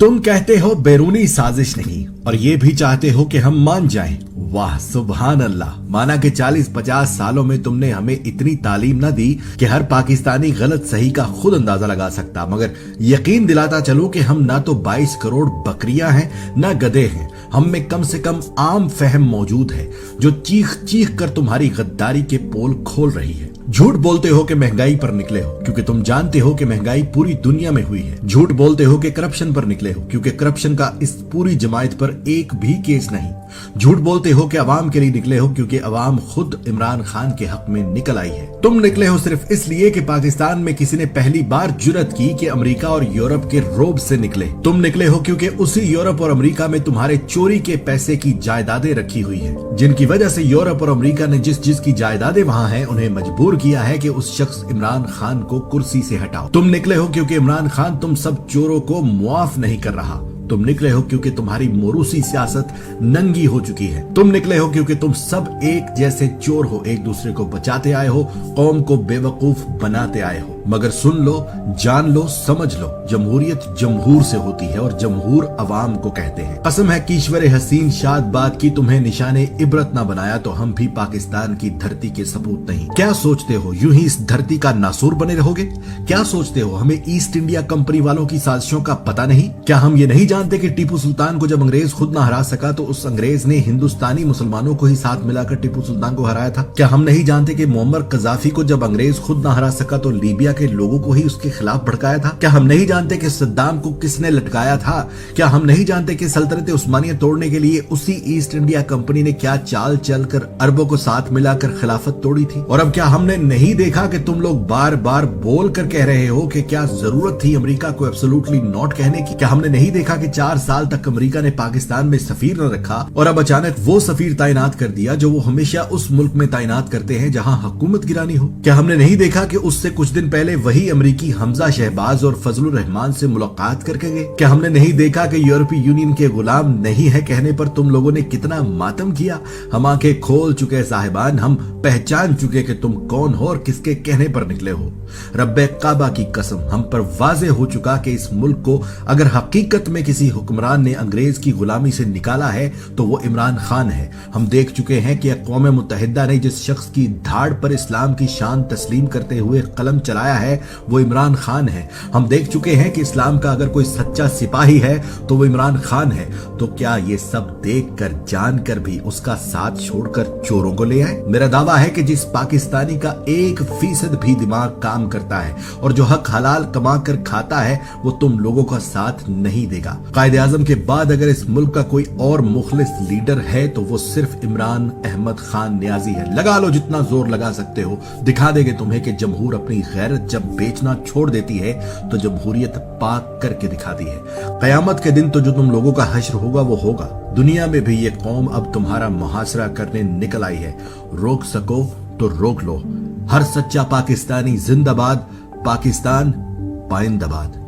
तुम कहते हो बैरूनी साजिश नहीं और ये भी चाहते हो कि हम मान जाएं। वाह सुभान अल्लाह। माना कि 40-50 सालों में तुमने हमें इतनी तालीम ना दी कि हर पाकिस्तानी गलत सही का खुद अंदाजा लगा सकता, मगर यकीन दिलाता चलो कि हम ना तो 22 करोड़ बकरियां हैं ना गधे हैं। हम में कम से कम आम फहम मौजूद है जो चीख चीख कर तुम्हारी गद्दारी के पोल खोल रही है। झूठ बोलते हो कि महंगाई पर निकले हो क्योंकि तुम जानते हो कि महंगाई पूरी दुनिया में हुई है। झूठ बोलते हो कि करप्शन पर निकले हो क्योंकि करप्शन का इस पूरी जमायत पर एक भी केस नहीं। झूठ बोलते हो कि अवाम के लिए निकले हो क्योंकि अवाम खुद इमरान खान के हक में निकल आई है। तुम निकले हो सिर्फ इसलिए कि पाकिस्तान में किसी ने पहली बार जुर्रत की कि अमेरिका और यूरोप के रोब से निकले। तुम निकले हो क्योंकि उसी यूरोप और अमेरिका में तुम्हारे चोरी के पैसे की जायदादें रखी हुई है, जिनकी वजह से यूरोप और अमेरिका ने जिसकी जायदादें वहां हैं उन्हें मजबूर किया है कि उस शख्स इमरान खान को कुर्सी से हटाओ। तुम निकले हो क्योंकि इमरान खान तुम सब चोरों को मुआफ नहीं कर रहा। तुम निकले हो क्योंकि तुम्हारी मोरूसी सियासत नंगी हो चुकी है। तुम निकले हो क्योंकि तुम सब एक जैसे चोर हो, एक दूसरे को बचाते आए हो, कौम को बेवकूफ बनाते आए हो। मगर सुन लो, जान लो, समझ लो, जमहूरियत जमहूर से होती है और जमहूर अवाम को कहते हैं। कसम है कि ईश्वर हसीन शाद बात की तुम्हें निशाने इबरत ना बनाया तो हम भी पाकिस्तान की धरती के सपूत नहीं। क्या सोचते हो यूं ही इस धरती का नासूर बने रहोगे? क्या सोचते हो हमें ईस्ट इंडिया कंपनी वालों की साजिशों का पता नहीं? क्या हम ये नहीं जानते कि टीपू सुल्तान को जब अंग्रेज खुद ना हरा सका तो उस अंग्रेज ने हिंदुस्तानी मुसलमानों को ही साथ मिलाकर टीपू सुल्तान को हराया था? क्या हम नहीं जानते कि मोअम्मर कजाफी को जब अंग्रेज खुद ना हरा सका तो लीबिया के लोगों को ही उसके खिलाफ भड़काया था? क्या हम नहीं जानते कि सद्दाम को किसने लटकाया था? क्या हम नहीं जानते कि सल्तनत उस्मानिया तोड़ने के लिए उसी ईस्ट इंडिया कंपनी ने क्या चाल चलकर अरबों को साथ मिलाकर खिलाफत तोड़ी थी? और अब क्या हमने नहीं देखा कि तुम लोग बार बार बोल कर कह रहे हो कि क्या जरूरत थी अमेरिका को एब्सोल्युटली नॉट कहने की? क्या हमने नहीं देखा कि 4 साल तक अमेरिका ने पाकिस्तान में सफीर न रखा और अब अचानक वो सफीर तैनात कर दिया जो वो हमेशा उस मुल्क में तैनात करते हैं जहां हुकूमत गिरानी हो? क्या हमने नहीं देखा कि उससे कुछ दिन पहले वही अमेरिकी हमजा शहबाज और फजलुर रहमान से मुलाकात करके गए? क्या हमने नहीं देखा कि यूरोपीय यूनियन के गुलाम नहीं है कहने पर तुम लोगों ने कितना मातम किया? हम आंखें खोल चुके साहिबान, हम पहचान चुके कि तुम कौन हो और किसके कहने पर निकले हो। रब्बे काबा की कसम, हम पर वाज़े हो चुका कि इस मुल्क को अगर हकीकत में किसी हुक्मरान ने अंग्रेज की गुलामी से निकाला है तो वो इमरान खान है। हम देख चुके हैं कि अक़वाम मुत्तहिदा ने जिस शख्स की धाड़ पर इस्लाम की शान तस्लीम करते हुए कलम चलाया है वो इमरान खान है। हम देख चुके हैं कि इस्लाम का अगर कोई सच्चा सिपाही है तो वो इमरान खान है। तो क्या ये सब देख कर जान कर भी उसका साथ छोड़कर चोरों को ले आए? मेरा दावा है कि जिस पाकिस्तानी का 1% भी दिमाग काम करता है और जो हक हलाल कमा कर खाता है वो तुम लोगों का साथ नहीं देगा। कायदे आजम के बाद अगर इस मुल्क का कोई और मुखलिस लीडर है तो वो सिर्फ इमरान अहमद खान नियाजी है। लगा लो जितना जोर लगा सकते हो, दिखा देंगे तुम्हें कि जमहूर अपनी गैरत जब बेचना छोड़ देती है तो जमहूरियत पाक करके दिखाती है। कयामत के दिन तो जो तुम लोगों का हश्र होगा वो होगा। दुनिया में भी ये कौम अब तुम्हारा मुहासरा करने निकल आई है। रोक सको तो रोक लो। हर सच्चा पाकिस्तानी जिंदाबाद, पाकिस्तान पाइंदाबाद।